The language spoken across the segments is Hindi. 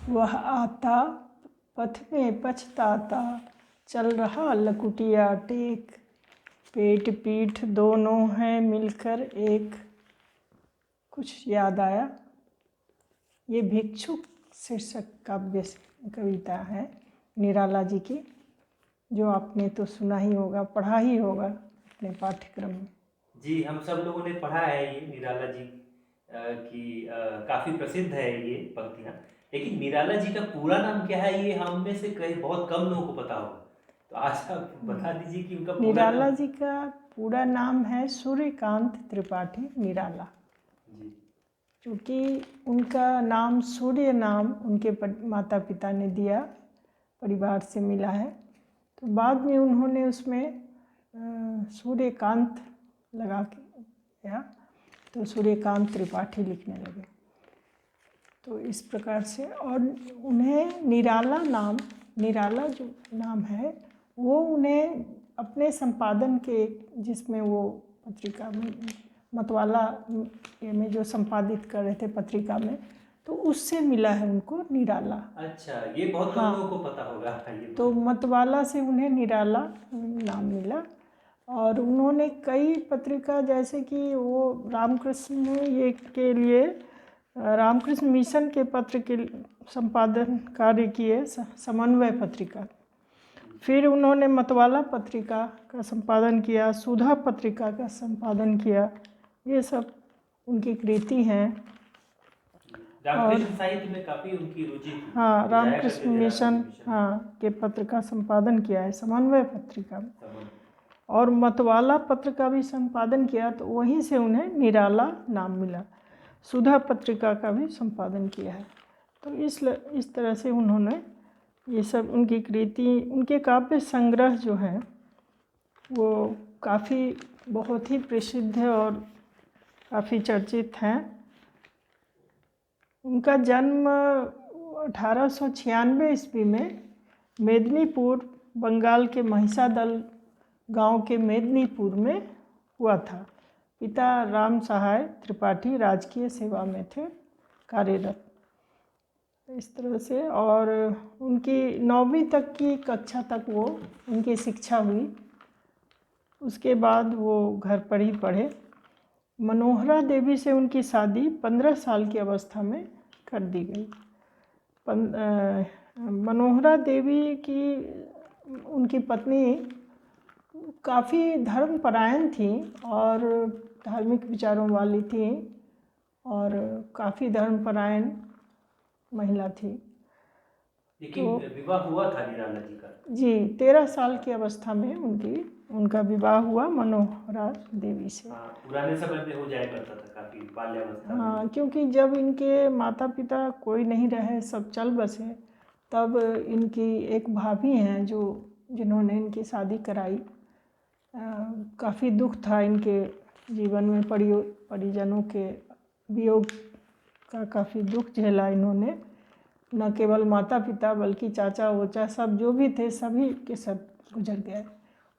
वह आता पथ में पछताता, चल रहा लकुटिया टेक, पेट पीठ दोनों हैं मिलकर एक। कुछ याद आया? ये भिक्षुक शीर्षक काव्य कविता है निराला जी की, जो आपने तो सुना ही होगा, पढ़ा ही होगा अपने पाठ्यक्रम में। जी, हम सब लोगों ने पढ़ा है ये निराला जी की काफ़ी प्रसिद्ध है ये पंक्तियाँ। लेकिन निराला जी का पूरा नाम क्या है, ये हम में से कई बहुत कम लोगों को पता होगा। तो आज आप बता दीजिए कि उनका पूरा निराला नाम। जी का पूरा नाम है सूर्यकांत त्रिपाठी निराला। जी। क्योंकि उनका नाम सूर्य नाम उनके माता पिता ने दिया, परिवार से मिला है, तो बाद में उन्होंने उसमें सूर्यकांत लगा के किया, तो सूर्यकांत त्रिपाठी लिखने लगे। तो इस प्रकार से, और उन्हें निराला जो नाम है वो उन्हें अपने संपादन के, जिसमें वो पत्रिका में मतवाला में जो संपादित कर रहे थे पत्रिका में, तो उससे मिला है उनको निराला। अच्छा, ये बहुत कम लोगों को पता होगा ये तो बात। मतवाला से उन्हें निराला नाम मिला। और उन्होंने कई पत्रिका, जैसे कि वो रामकृष्ण ये के लिए रामकृष्ण मिशन के पत्र के संपादन कार्य किए, समन्वय पत्रिका। फिर उन्होंने मतवाला पत्रिका का संपादन किया, सुधा पत्रिका का संपादन किया। ये सब उनकी कृति हैं। रामकृष्ण साहित्य में काफ़ी उनकी रुचि थी। हाँ, वो जाया रामकृष्ण करते थे मिशन रामकृष्ण हाँ के पत्र का संपादन किया है समन्वय पत्रिका में। समन। और मतवाला पत्र का भी संपादन किया, तो वहीं से उन्हें निराला नाम मिला। सुधा पत्रिका का भी संपादन किया है। तो इस तरह से उन्होंने ये सब उनकी कृति, उनके काव्य संग्रह जो हैं वो काफ़ी बहुत ही प्रसिद्ध और काफ़ी चर्चित हैं। उनका जन्म 1896 ईस्वी में मेदिनीपुर, बंगाल के महिषादल गांव के मेदिनीपुर में हुआ था। पिता राम सहाय त्रिपाठी राजकीय सेवा में थे कार्यरत, इस तरह से। और उनकी 9वीं तक की कक्षा तक वो उनकी शिक्षा हुई। उसके बाद वो घर पर ही पढ़े। मनोहरा देवी से उनकी शादी 15 साल की अवस्था में कर दी गई। मनोहरा देवी की उनकी पत्नी काफ़ी धर्मपरायण थी और धार्मिक विचारों वाली थी, और काफ़ी धर्मपरायण महिला थी। लेकिन विवाह हुआ था निराला जी का? जी, 13 साल की अवस्था में उनका विवाह हुआ मनोहरा देवी से। पुराने समय में हो जाया करता था काफ़ी बाल्यावस्था में। हाँ, क्योंकि जब इनके माता पिता कोई नहीं रहे, सब चल बसे, तब इनकी एक भाभी हैं जिन्होंने इनकी शादी कराई। काफ़ी दुख था इनके जीवन में, परिजनों के वियोग का काफ़ी दुख झेला इन्होंने। न केवल माता पिता बल्कि चाचा वोचा सब जो भी थे, सभी के सब गुजर गए।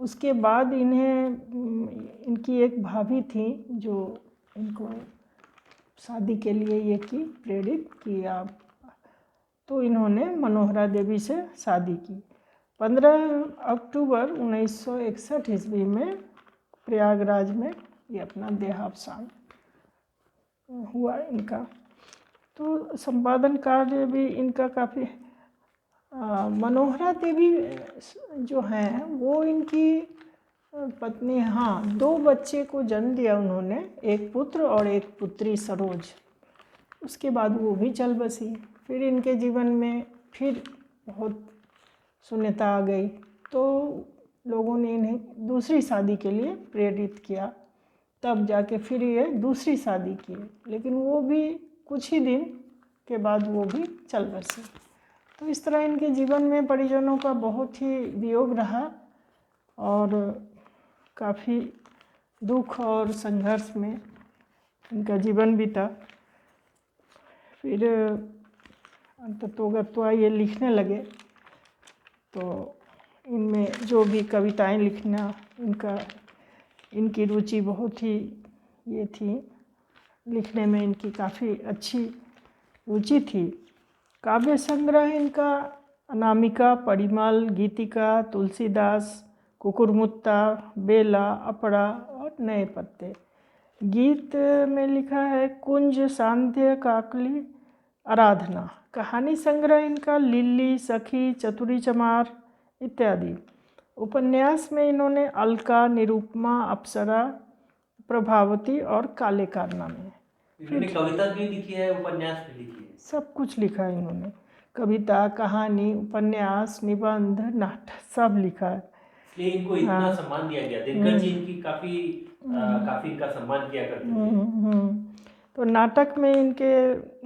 उसके बाद इनकी एक भाभी थी जो इनको शादी के लिए ये प्रेरित किया, तो इन्होंने मनोहरा देवी से शादी की। 15 अक्टूबर 1961 ईस्वी में प्रयागराज में ये अपना देहावसान हुआ इनका। तो संपादन कार्य भी इनका काफ़ी। मनोहरा देवी जो हैं वो इनकी पत्नी, हाँ, 2 बच्चे को जन्म दिया उन्होंने, एक पुत्र और एक पुत्री सरोज। उसके बाद वो भी चल बसी। फिर इनके जीवन में फिर बहुत शून्यता आ गई, तो लोगों ने इन्हें दूसरी शादी के लिए प्रेरित किया। तब जाके फिर ये दूसरी शादी की, लेकिन वो भी कुछ ही दिन के बाद वो भी चल बसे। तो इस तरह इनके जीवन में परिजनों का बहुत ही वियोग रहा और काफ़ी दुख और संघर्ष में इनका जीवन बीता। फिर अंततोगत्वा ये लिखने लगे, तो इनमें जो भी कविताएं लिखना, इनकी रुचि बहुत ही ये थी, लिखने में इनकी काफ़ी अच्छी रुचि थी। काव्य संग्रह इनका अनामिका, परिमल, गीतिका, तुलसीदास, कुकुरमुत्ता, बेला, अपरा और नए पत्ते। गीत में लिखा है कुंज, सांध्य, काकली, आराधना। कहानी संग्रह इनका लिल्ली, सखी, चतुरी चमार इत्यादि। उपन्यास में इन्होंने अलका, निरुपमा, अप्सरा, प्रभावती और काले कारनामे। इन्होंने कविता भी लिखी है, उपन्यास भी लिखी है, सब कुछ लिखा है इन्होंने। कविता, कहानी, उपन्यास, निबंध, नाटक सब लिखा है। इसलिए इनको इतना सम्मान दिया गया। दिनकर जी इनकी काफी इनका सम्मान किया करते थे। तो नाटक में इनके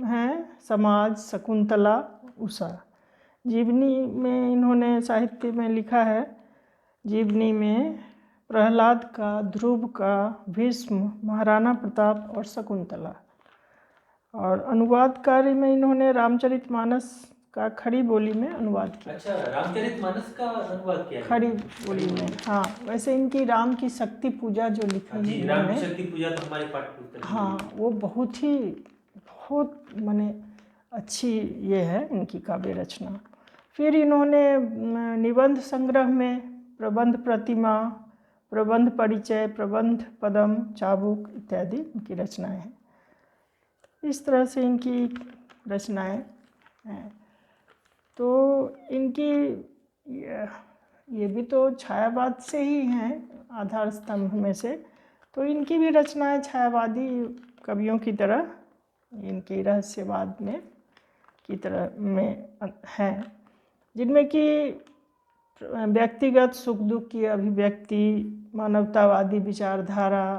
हैं समाज, शकुंतला, उषा। जीवनी में इन्होंने साहित्य में लिखा है, जीवनी में प्रहलाद का, ध्रुव का, भीष्म, महाराणा प्रताप और शकुंतला। और अनुवाद कार्य में इन्होंने रामचरितमानस का खड़ी बोली में अनुवाद किया। अच्छा, रामचरितमानस का अनुवाद किया है खड़ी बोली में। हाँ, वैसे इनकी राम की शक्ति पूजा जो लिखी जी, है राम की शक्ति पूजा तो हमारे पाठ्य पुस्तक में हाँ, वो बहुत माने अच्छी ये है इनकी काव्य रचना। फिर इन्होंने निबंध संग्रह में प्रबंध प्रतिमा, प्रबंध परिचय, प्रबंध पदम, चाबुक इत्यादि इनकी रचनाएं हैं। इस तरह से इनकी रचनाएं हैं। तो इनकी ये भी तो छायावाद से ही हैं, आधार स्तंभ में से। तो इनकी भी रचनाएं छायावादी कवियों की तरह, इनकी रहस्यवाद में की तरह में हैं, जिनमें कि व्यक्तिगत सुख दुख की अभिव्यक्ति, मानवतावादी विचारधारा,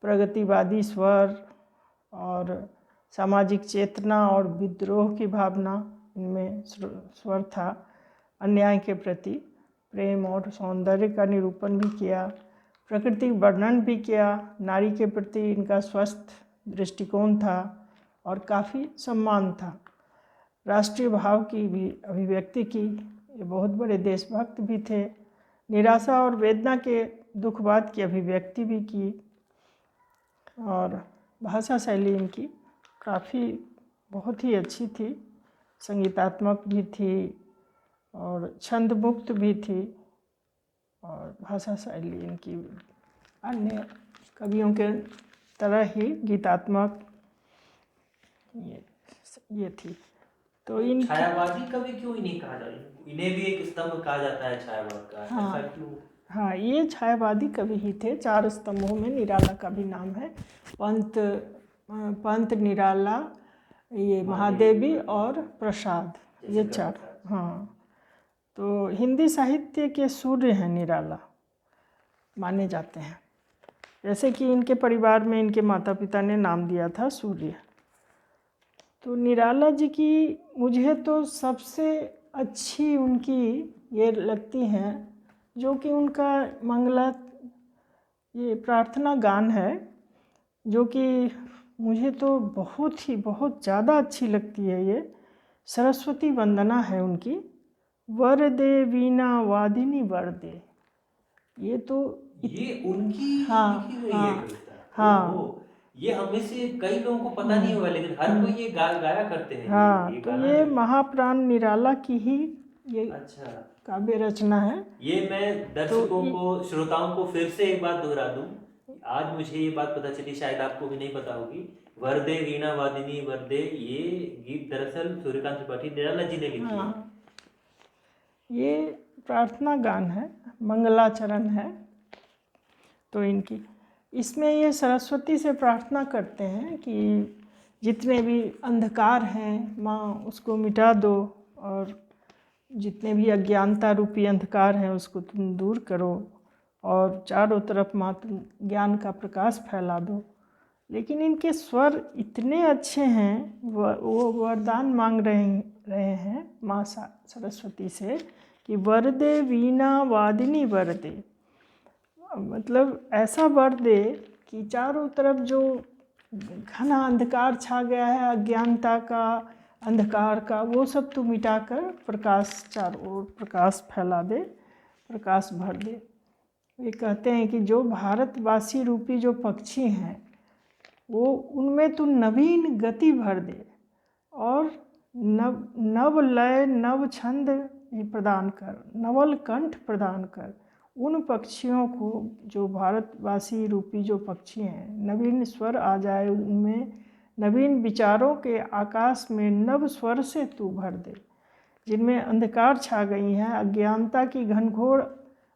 प्रगतिवादी स्वर और सामाजिक चेतना और विद्रोह की भावना इनमें स्वर था। अन्याय के प्रति प्रेम और सौंदर्य का निरूपण भी किया, प्रकृति वर्णन भी किया, नारी के प्रति इनका स्वस्थ दृष्टिकोण था और काफ़ी सम्मान था। राष्ट्रीय भाव की भी अभिव्यक्ति की। ये बहुत बड़े देशभक्त भी थे। निराशा और वेदना के दुखवाद की अभिव्यक्ति भी की। और भाषा शैली इनकी काफ़ी बहुत ही अच्छी थी, संगीतात्मक भी थी और छंद मुक्त भी थी। और भाषा शैली इनकी अन्य कवियों के तरह ही गीतात्मक ये थी। तो इन छायावादी कवि क्यों इन्हें कहा जाता है? इन्हें भी एक स्तंभ कहा जाता है छायावाद का, ऐसा क्यों? हाँ, ये छायावादी कवि ही थे। 4 स्तंभों में निराला का भी नाम है। पंत, निराला, ये महादेवी और प्रसाद, ये 4। हाँ, तो हिंदी साहित्य के सूर्य हैं निराला, माने जाते हैं। जैसे कि इनके परिवार में इनके माता पिता ने नाम दिया था सूर्य। तो निराला जी की मुझे तो सबसे अच्छी उनकी ये लगती हैं, जो कि उनका मंगला ये प्रार्थना गान है, जो कि मुझे तो बहुत ज़्यादा अच्छी लगती है। ये सरस्वती वंदना है उनकी, वर दे वीणा वादिनी वर दे। ये तो ये उनकी लिखी गई है हाँ कविता। हाँ, ये हमें से कई लोगों को पता नहीं होगा, लेकिन हर कोई ये गाया करते हैं। हाँ, ये तो गाना ये है। महाप्राण निराला की ही ये अच्छा, काव्य रचना है। ये मैं दर्शकों को, श्रोताओं को फिर से एक बात दोहरा दूं। आज मुझे ये बात पता चली, शायद आपको भी नहीं पता होगी। वरदे वीणा वादिनी वरदे, ये गीत दरअसल सूर्यकांत त्रिपाठी निराला जी ने लिखी है। ये प्रार्थना गान है, मंगलाचरण है। तो इनकी इसमें ये सरस्वती से प्रार्थना करते हैं कि जितने भी अंधकार हैं माँ, उसको मिटा दो, और जितने भी अज्ञानता रूपी अंधकार हैं उसको तुम दूर करो, और चारों तरफ माँ तुम ज्ञान का प्रकाश फैला दो। लेकिन इनके स्वर इतने अच्छे हैं, वो वरदान मांग रहे हैं माँ सरस्वती से कि वर दे वीणा वादिनी वर दे। मतलब ऐसा वर दे कि चारों तरफ जो घना अंधकार छा गया है, अज्ञानता का, अंधकार का, वो सब तू मिटाकर प्रकाश, चारों ओर प्रकाश फैला दे, प्रकाश भर दे। ये कहते हैं कि जो भारतवासी रूपी जो पक्षी हैं, वो उनमें तू नवीन गति भर दे, और नव लय नव छंद ही प्रदान कर, नवल कंठ प्रदान कर। उन पक्षियों को जो भारतवासी रूपी जो पक्षी हैं, नवीन स्वर आ जाए उनमें, नवीन विचारों के आकाश में नव स्वर से तू भर दे। जिनमें अंधकार छा गई हैं, अज्ञानता की घनघोर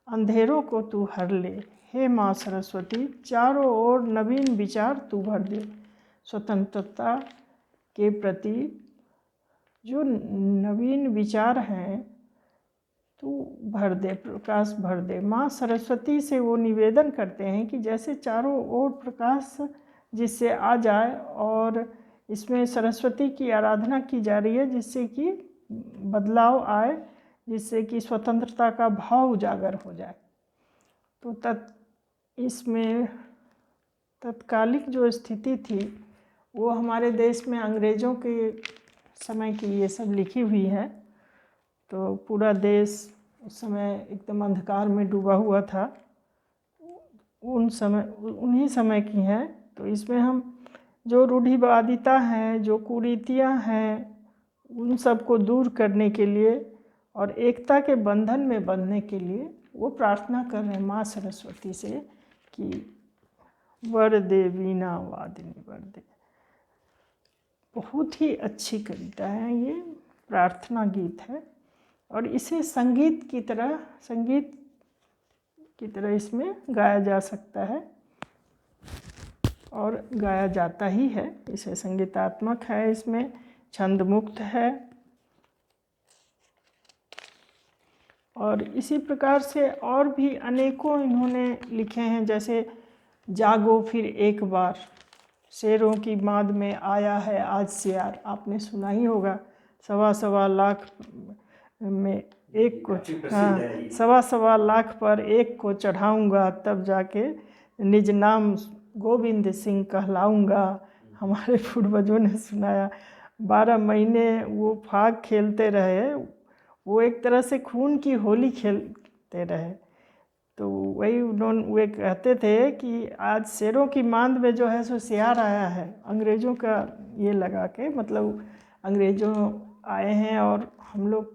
अंधेरों को तू हर ले। हे माँ सरस्वती, चारों ओर नवीन विचार तू भर दे। स्वतंत्रता के प्रति जो नवीन विचार हैं तू भर दे, प्रकाश भर दे। माँ सरस्वती से वो निवेदन करते हैं कि जैसे चारों ओर प्रकाश जिससे आ जाए, और इसमें सरस्वती की आराधना की जा रही है जिससे कि बदलाव आए, जिससे कि स्वतंत्रता का भाव उजागर हो जाए। तो इसमें तत्कालिक जो स्थिति थी वो हमारे देश में अंग्रेज़ों के समय की ये सब लिखी हुई है। तो पूरा देश उस समय एकदम अंधकार में डूबा हुआ था, उन्हीं समय की हैं। तो इसमें हम जो रूढ़िवादिता हैं, जो कुरीतियाँ हैं, उन सब को दूर करने के लिए और एकता के बंधन में बंधने के लिए वो प्रार्थना कर रहे हैं माँ सरस्वती से कि वर दे वीणा वादिनी वर दे। बहुत ही अच्छी कविता है ये, प्रार्थना गीत है, और इसे संगीत की तरह इसमें गाया जा सकता है और गाया जाता ही है। इसे संगीतात्मक है, इसमें छंद मुक्त है। और इसी प्रकार से और भी अनेकों इन्होंने लिखे हैं, जैसे जागो फिर एक बार, शेरों की माद में आया है आज सियार। आपने सुना ही होगा, 1.25 लाख में एक को, हाँ, 1.25 लाख पर एक को चढ़ाऊँगा, तब जाके निज नाम गोविंद सिंह कहलाऊँगा। हमारे पूर्वजों ने सुनाया। 12 महीने वो फाग खेलते रहे, वो एक तरह से खून की होली खेलते रहे। तो वही वे कहते थे कि आज शेरों की मांद में जो है सो सियार आया है। अंग्रेज़ों का ये लगा के, मतलब अंग्रेज़ों आए हैं और हम लोग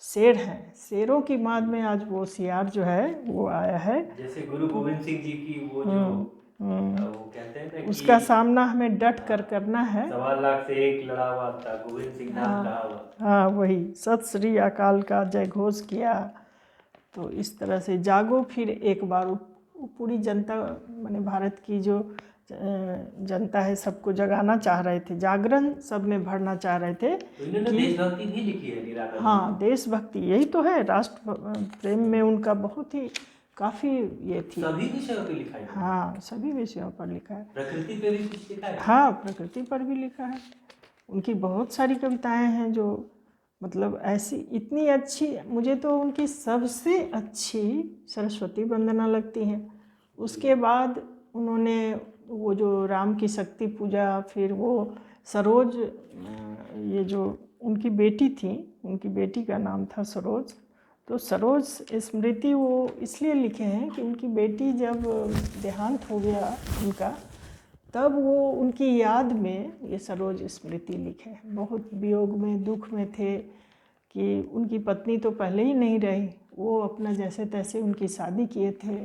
शेर हैं, शेरों की मांद में आज वो सियार जो है वो आया है। जैसे गुरु गोविंद सिंह जी की वो जो वो कहते हैं ना, उसका सामना हमें डट कर करना है। 1.25 लाख से एक लड़ा हुआ था, गोविंद सिंह नाम कहा हुआ। हाँ, वही सत श्री अकाल का जय घोष किया। तो इस तरह से जागो फिर एक बार, पूरी जनता, माने भारत की जो जनता है सबको जगाना चाह रहे थे, जागरण सब में भरना चाह रहे थे। तो इन्होंने देशभक्ति भी लिखी है निराला जी। हाँ, देशभक्ति, यही तो है, राष्ट्र प्रेम में उनका बहुत ही काफ़ी ये थी। सभी विषयों पे लिखा है। हाँ, सभी विषयों पर लिखा है। प्रकृति पे भी कुछ लिखा है। हाँ, प्रकृति पर भी लिखा है। उनकी बहुत सारी कविताएं हैं जो मतलब ऐसी इतनी अच्छी, मुझे तो उनकी सबसे अच्छी सरस्वती वंदना लगती हैं। उसके बाद उन्होंने वो जो राम की शक्ति पूजा, फिर वो सरोज, ये जो उनकी बेटी थी, उनकी बेटी का नाम था सरोज। तो सरोज स्मृति वो इसलिए लिखे हैं कि उनकी बेटी जब देहांत हो गया उनका, तब वो उनकी याद में ये सरोज स्मृति लिखे हैं। बहुत वियोग में, दुख में थे कि उनकी पत्नी तो पहले ही नहीं रही, वो अपना जैसे तैसे उनकी शादी किए थे,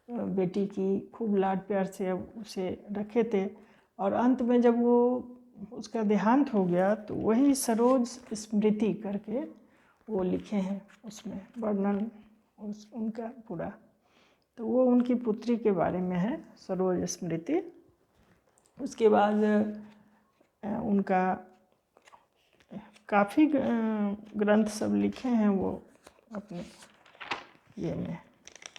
बेटी की खूब लाड प्यार से उसे रखे थे, और अंत में जब वो उसका देहांत हो गया तो वही सरोज स्मृति करके वो लिखे हैं, उसमें वर्णन उनका पूरा। तो वो उनकी पुत्री के बारे में है, सरोज स्मृति। उसके बाद उनका काफ़ी ग्रंथ सब लिखे हैं वो अपने ये में।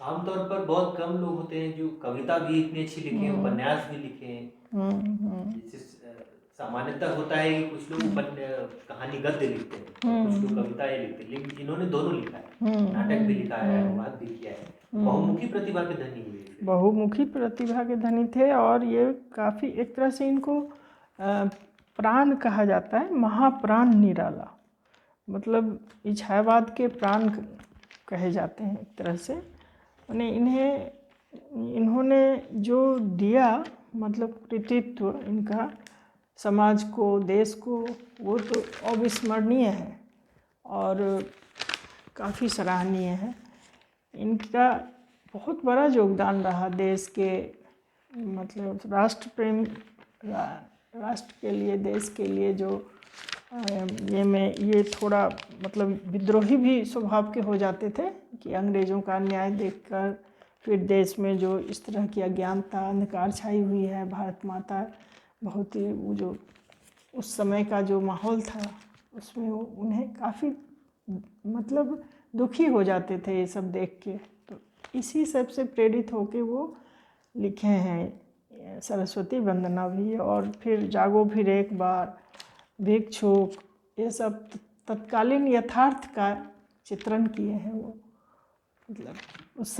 आमतौर पर बहुत कम लोग होते हैं जो कविता भी इतनी अच्छी लिखे हैं, उपन्यास भी लिखे हैं। सामान्यतः होता है कि कुछ लोग कहानी गद्य लिखते हैं, कुछ लोग कविताएं लिखते हैं, लेकिन इन्होंने दोनों लिखा है, नाटक भी लिखा है, अनुवाद भी किया है। बहुमुखी प्रतिभा के धनी हुए, बहुमुखी प्रतिभा के धनी थे। और ये काफ़ी, एक तरह से इनको प्राण कहा जाता है, महाप्राण निराला, मतलब इच्छावाद के प्राण कहे जाते हैं एक तरह से। यानी इन्होंने जो दिया, मतलब कृतित्व इनका, समाज को, देश को, वो तो अविस्मरणीय है और काफ़ी सराहनीय है। इनका बहुत बड़ा योगदान रहा देश के, मतलब राष्ट्र प्रेम, राष्ट्र के लिए, देश के लिए। जो ये थोड़ा मतलब विद्रोही भी स्वभाव के हो जाते थे कि अंग्रेज़ों का अन्याय देखकर फिर देश में जो इस तरह की अज्ञानता, अंधकार छाई हुई है, भारत माता बहुत ही, वो जो उस समय का जो माहौल था उसमें उन्हें काफ़ी मतलब दुखी हो जाते थे ये सब देख के। तो इसी सब से प्रेरित होके वो लिखे हैं सरस्वती वंदना भी, और फिर जागो फिर एक बार, भिक्षुक, ये सब तत्कालीन यथार्थ का चित्रण किए हैं वो। मतलब उस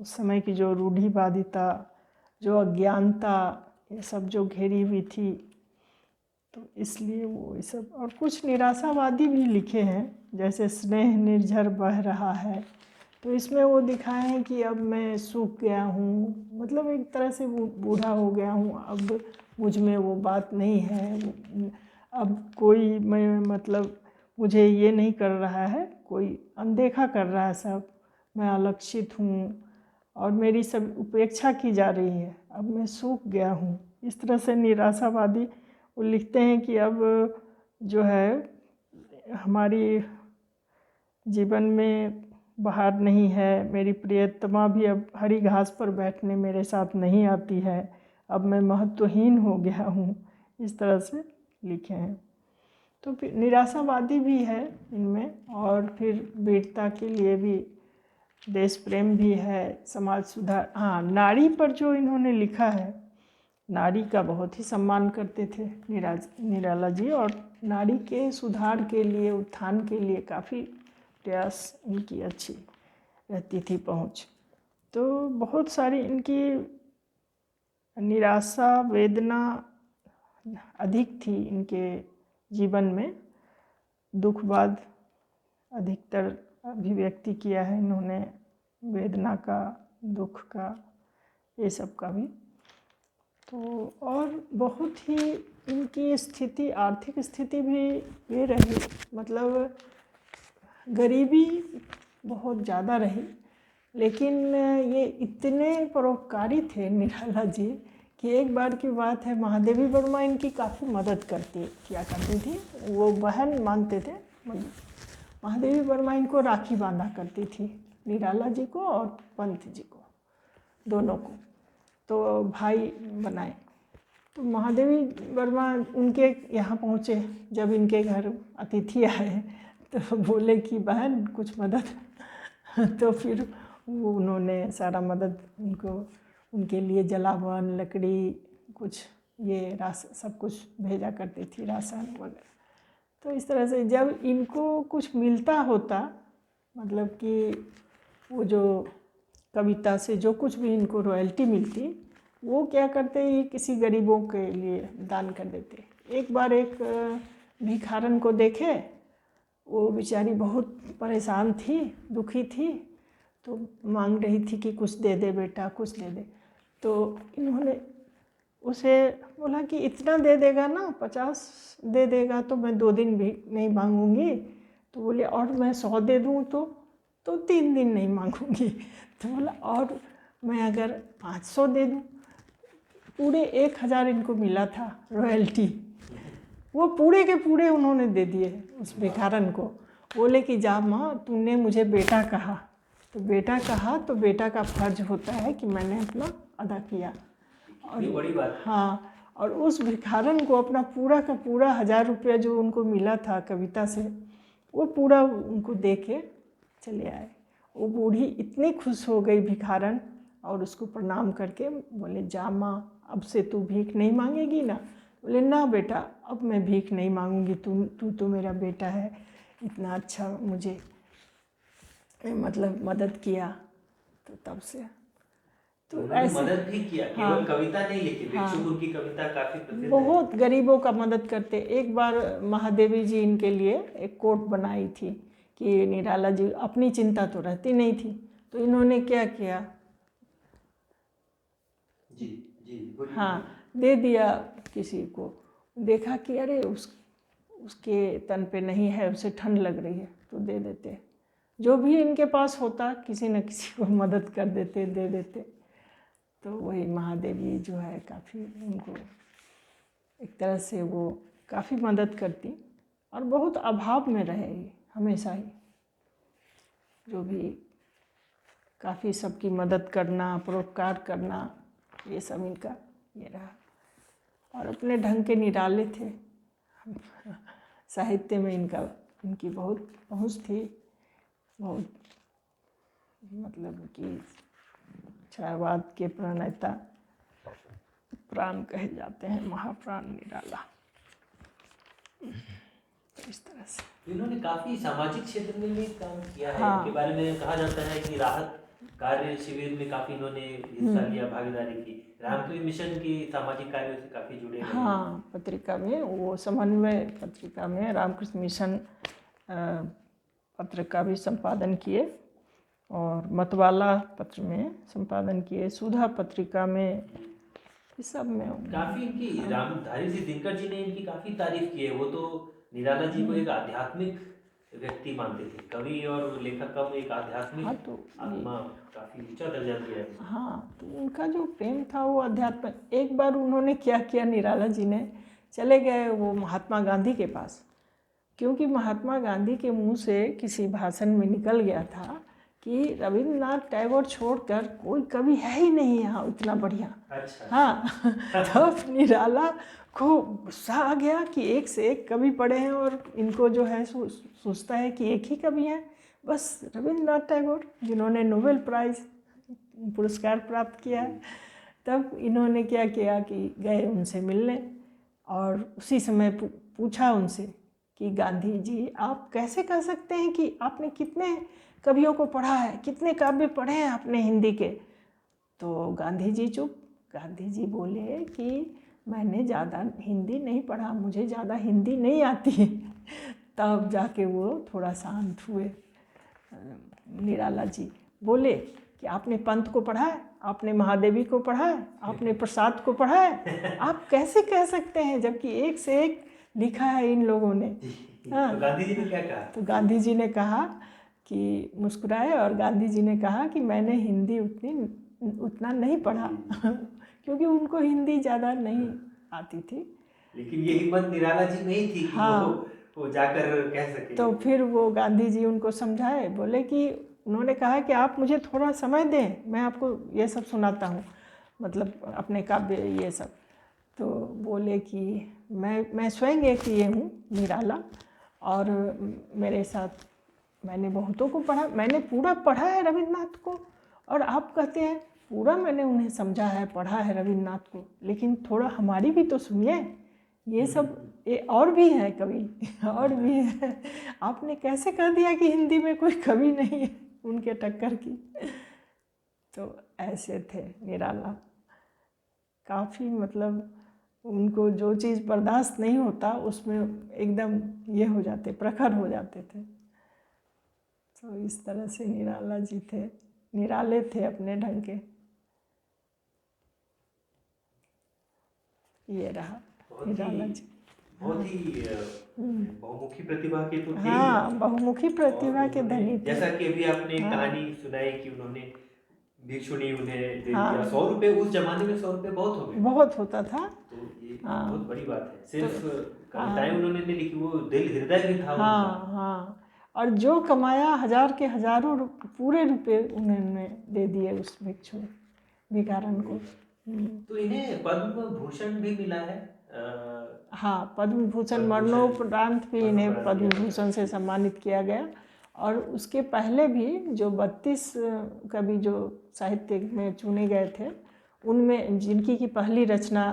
समय की जो रूढ़िवादिता, जो अज्ञानता, ये सब जो घेरी हुई थी, तो इसलिए वो ये सब। और कुछ निराशावादी भी लिखे हैं, जैसे स्नेह निर्झर बह रहा है, तो इसमें वो दिखाए हैं कि अब मैं सूख गया हूँ, मतलब एक तरह से वो बूढ़ा हो गया हूँ, अब मुझ में वो बात नहीं है, अब कोई मैं मतलब मुझे ये नहीं कर रहा है, कोई अनदेखा कर रहा है सब, मैं अलक्षित हूँ और मेरी सब उपेक्षा की जा रही है, अब मैं सूख गया हूँ। इस तरह से निराशावादी वो लिखते हैं कि अब जो है हमारी जीवन में बहार नहीं है, मेरी प्रियतमा भी अब हरी घास पर बैठने मेरे साथ नहीं आती है, अब मैं महत्वहीन हो गया हूँ, इस तरह से लिखे हैं। तो फिर निराशावादी भी है इनमें, और फिर वीरता के लिए भी, देश प्रेम भी है, समाज सुधार। हाँ, नारी पर जो इन्होंने लिखा है, नारी का बहुत ही सम्मान करते थे निराला जी, और नारी के सुधार के लिए, उत्थान के लिए काफ़ी प्रयास इनकी अच्छी रहती थी पहुँच। तो बहुत सारी इनकी निराशा, वेदना अधिक थी इनके जीवन में, दुखवाद अधिकतर अभिव्यक्ति किया है इन्होंने, वेदना का, दुख का, ये सब का भी। तो और बहुत ही इनकी स्थिति, आर्थिक स्थिति भी ये रही, मतलब गरीबी बहुत ज़्यादा रही, लेकिन ये इतने परोपकारी थे निराला जी कि एक बार की बात है, महादेवी वर्मा इनकी काफ़ी मदद किया करती थी, वो बहन मानते थे। महादेवी वर्मा इनको राखी बांधा करती थी, निराला जी को और पंत जी को, दोनों को, तो भाई बनाए। तो महादेवी वर्मा उनके यहाँ पहुँचे, जब इनके घर अतिथि आए तो बोले कि बहन कुछ मदद तो फिर उन्होंने सारा मदद उनको, उनके लिए जलावन, लकड़ी, कुछ ये सब कुछ भेजा करती थी, राशन वगैरह। तो इस तरह से जब इनको कुछ मिलता होता, मतलब कि वो जो कविता से जो कुछ भी इनको रॉयल्टी मिलती, वो क्या करते, ये किसी गरीबों के लिए दान कर देते। एक बार एक भिखारन को देखे, वो बेचारी बहुत परेशान थी, दुखी थी, तो मांग रही थी कि कुछ दे दे बेटा, कुछ दे दे। तो इन्होंने उसे बोला कि इतना दे देगा ना, 50 दे देगा तो मैं 2 दिन भी नहीं मांगूंगी। तो बोले और मैं 100 दे दूँ तो 3 दिन नहीं मांगूंगी। तो बोला और मैं अगर 500 दे दूँ, पूरे 1000 इनको मिला था रॉयल्टी, वो पूरे के पूरे उन्होंने दे दिए उस भिखारन को। बोले कि जा माँ, तूने मुझे बेटा कहा, तो बेटा कहा तो बेटा का फर्ज होता है कि मैंने अपना अदा किया। और बड़ी बात। हाँ, और उस भिखारन को अपना पूरा का पूरा 1000 रुपया जो उनको मिला था कविता से, वो पूरा उनको दे के चले आए। वो बूढ़ी इतनी खुश हो गई भिखारन, और उसको प्रणाम करके बोले जा माँ, अब से तू भीख नहीं मांगेगी ना। बोले ना बेटा, अब मैं भीख नहीं मांगूंगी, तू तो मेरा बेटा है, इतना अच्छा मुझे मतलब मदद किया। तो तब से तो ऐसे मदद भी किया, केवल कविता नहीं लिखी, भिक्षुक उनकी कविता काफी प्रसिद्ध है। बहुत गरीबों का मदद करते। एक बार महादेवी जी इनके लिए एक कोट बनाई थी कि निराला जी, अपनी चिंता तो रहती नहीं थी, तो इन्होंने क्या किया, जी जी बोलिए। हाँ, दे दिया किसी को, देखा कि अरे उसके तन पे नहीं है, उसे ठंड लग रही है, तो दे देते। जो भी इनके पास होता किसी न किसी को मदद कर देते, दे देते। तो वही महादेवी जो है काफ़ी उनको एक तरह से वो काफ़ी मदद करती, और बहुत अभाव में रहे ये हमेशा ही, जो भी काफ़ी सबकी मदद करना, परोपकार करना, ये सब इनका ये रहा। और अपने ढंग के निराले थे। साहित्य में इनकी बहुत पहुँच थी, बहुत मतलब कि छायावाद के प्रणेता प्राण कहे जाते हैं, महाप्राण निराला। इस तरह से इन्होंने काफी सामाजिक क्षेत्र में भी काम किया है। हाँ। इनके बारे में कहा जाता है कि राहत कार्य शिविर में काफी इन्होंने हिस्सा लिया, भागीदारी की। रामकृष्ण मिशन की सामाजिक कार्यों से काफी जुड़े रहे। हाँ, पत्रिका में वो समन्वय पत्रिका में रामकृष्ण मिशन पत्र का भी संपादन किए, और मतवाला पत्र में संपादन किए, सुधा पत्रिका में, इस सब में काफी इनकी रामधारी सिंह दिनकर जी ने इनकी काफी तारीफ की है। वो तो निराला जी को एक आध्यात्मिक व्यक्ति मानते थे, कवि और लेखक का एक आध्यात्मिक आत्मा, काफी ऊंचा दर्जा दिया है। हाँ, तो उनका जो प्रेम था वो अध्यात्म। एक बार उन्होंने क्या किया, निराला जी ने चले गए वो महात्मा गांधी के पास, क्योंकि महात्मा गांधी के मुंह से किसी भाषण में निकल गया था कि रविन्द्रनाथ टैगोर छोड़कर कोई कवि है ही नहीं यहाँ इतना बढ़िया। अच्छा। हाँ। तो निराला को गुस्सा आ गया कि एक से एक कवि पढ़े हैं, और इनको जो है सोचता है कि एक ही कवि है बस, रविन्द्रनाथ टैगोर, जिन्होंने नोबेल प्राइज़ पुरस्कार प्राप्त किया है। तब इन्होंने क्या किया कि गए उनसे मिलने, और उसी समय पूछा उनसे कि गांधी जी आप कैसे कह सकते हैं कि आपने कितने कवियों को पढ़ा है, कितने काव्य पढ़े हैं आपने हिंदी के। तो गांधी जी चुप। गांधी जी बोले कि मैंने ज़्यादा हिंदी नहीं पढ़ा, मुझे ज़्यादा हिंदी नहीं आती। तब जाके वो थोड़ा शांत हुए। निराला जी बोले कि आपने पंत को पढ़ा है, आपने महादेवी को पढ़ा है, आपने प्रसाद को पढ़ा है, आप कैसे कह सकते हैं, जबकि एक से एक लिखा है इन लोगों ने। हाँ। तो गांधी जी ने क्या कहा? तो गांधी जी ने कहा कि मुस्कुराए, और गांधी जी ने कहा कि मैंने हिंदी उतना नहीं पढ़ा क्योंकि उनको हिंदी ज़्यादा नहीं आती थी। लेकिन ये हिम्मत निराला जी में ही थी कि हाँ, वो जाकर कह सके। तो फिर वो गांधी जी उनको समझाए, बोले कि उन्होंने कहा कि आप मुझे थोड़ा समय दें, मैं आपको ये सब सुनाता हूँ, मतलब अपने काव्य ये सब। तो बोले कि मैं स्वयं एक ये हूँ निराला, और मेरे साथ मैंने बहुतों को पढ़ा, मैंने पूरा पढ़ा है रविन्द्रनाथ को, और आप कहते हैं पूरा मैंने उन्हें समझा है, पढ़ा है रविन्द्रनाथ को, लेकिन थोड़ा हमारी भी तो सुनिए, ये सब ये और भी है कवि, और भी है। आपने कैसे कह दिया कि हिंदी में कोई कवि नहीं है उनके टक्कर की। तो ऐसे थे निराला, काफ़ी मतलब उनको जो चीज़ बर्दाश्त नहीं होता उसमें एकदम ये हो जाते, प्रखर हो जाते थे। तो इस तरह से निराला जी थे, निराले थे अपने ढंग के। ये रहा निराला जी। बहुत ही बहुमुखी प्रतिभा के तो थे। हाँ, बहुमुखी प्रतिभा के धनी थे। जैसा कि अभी आपने कहानी सुनाई कि उन्होंने भिक्षु ने उन्हें दे दिया 100 रुपये। उस जमाने में 100 रुपये बहुत हो गए, बहुत होता था। तो ये बहुत बड़ी बात है। सिर्फ कविताएं उन्होंने नहीं लिखी, वो दिल हृदय भी था हाँ उनका। हाँ, और जो कमाया हजार के हजारों पूरे रुपए उन्होंने दे दिए उस भिक्षु भिखारन को। तो इन्हें पद्म भूषण भी मिला है। हाँ, पद्म भूषण मरणोपरांत भी इन्हें पद्म भूषण से सम्मानित किया गया। और उसके पहले भी जो 32 कवि जो साहित्य में चुने गए थे, उनमें जिनकी की पहली रचना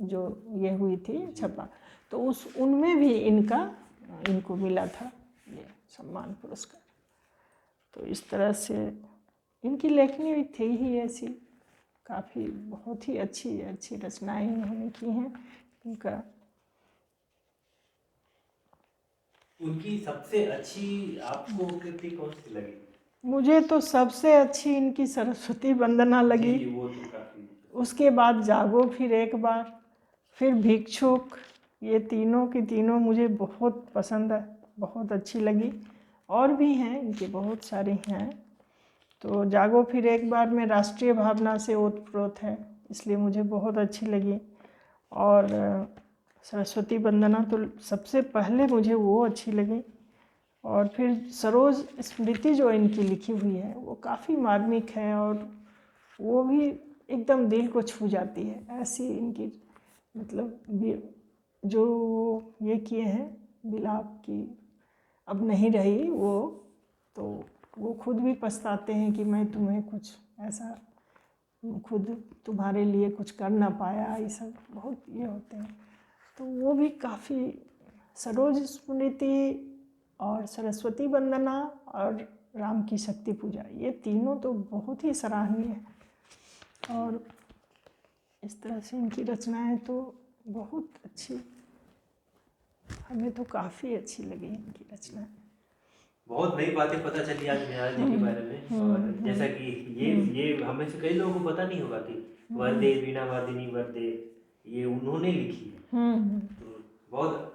जो ये हुई थी छपा, तो उनमें भी इनको मिला था ये सम्मान पुरस्कार। तो इस तरह से इनकी लेखनी भी थी ही ऐसी, काफ़ी बहुत ही अच्छी अच्छी रचनाएं इन्होंने की हैं। उनकी सबसे अच्छी आपको कृति कौन सी लगी? मुझे तो सबसे अच्छी इनकी सरस्वती वंदना लगी। जी, वो तो काफी। उसके बाद जागो फिर एक बार, फिर भिक्षुक, ये तीनों की तीनों मुझे बहुत पसंद है, बहुत अच्छी लगी। और भी हैं इनके बहुत सारे हैं। तो जागो फिर एक बार में राष्ट्रीय भावना से ओतप्रोत है, इसलिए मुझे बहुत अच्छी लगी। और सरस्वती वंदना तो सबसे पहले मुझे वो अच्छी लगी। और फिर सरोज स्मृति जो इनकी लिखी हुई है वो काफ़ी मार्मिक है, और वो भी एकदम दिल को छू जाती है। ऐसी इनकी मतलब जो ये किए हैं विलाप की अब नहीं रही वो, तो वो खुद भी पछताते हैं कि मैं तुम्हें कुछ ऐसा खुद तुम्हारे लिए कुछ कर ना पाया, ये सब बहुत ये होते हैं। तो वो भी काफ़ी, सरोज स्मृति और सरस्वती वंदना और राम की शक्ति पूजा, ये तीनों तो बहुत ही सराहनीय है। और इस तरह से इनकी रचनाएं तो बहुत अच्छी, हमें तो काफ़ी अच्छी लगी इनकी रचनाएं। बहुत नई बातें पता चली आज निराला जी के बारे में। और जैसा कि ये हमें से कई लोगों को पता नहीं होगा कि वरदे वीणा वादिनी वरदे ये उन्होंने लिखी है। तो बहुत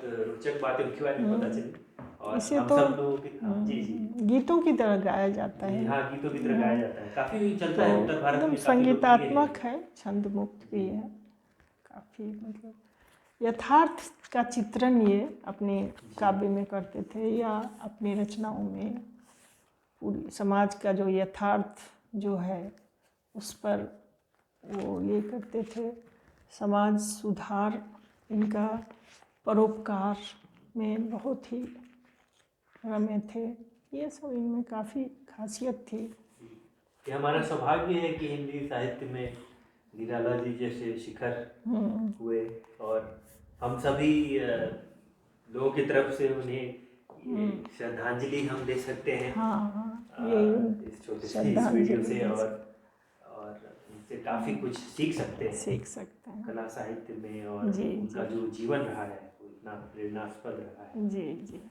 रोचक बातें उनके बारे में पता चली। और इसे हम तो सब लोगों के जी जी गीतों की तरह गाया जाता जी है। हाँ, गीतों की तरह गाया जाता है, काफी चलता तो है उत्तर भारत एकदम में, काफी लोकप्रिय है। संगीतात्मक है, छंद मुक्त भी है, काफ़ी मतलब यथार्थ का चित्रण ये अपने काव्य में करते थे, या अपनी रचनाओं में पूरी समाज का जो यथार्थ जो है उस पर वो ये करते थे। समाज सुधार, इनका परोपकार में बहुत ही रमे थे। ये सब इनमें काफ़ी खासियत थी। ये हमारा सौभाग्य है कि हिंदी साहित्य में निराला जी जैसे शिखर हुए, और हम सभी लोगों की तरफ से उन्हें श्रद्धांजलि हम दे सकते हैं। हाँ, इस छोटे से इस वीडियो श्रद्धांजलि से, दे और उनसे काफ़ी कुछ सीख सकते हैं सीख सकते हैं। कला साहित्य में, और जी उनका जी जो जीवन रहा है वो इतना प्रेरणास्पद रहा है। जी जी।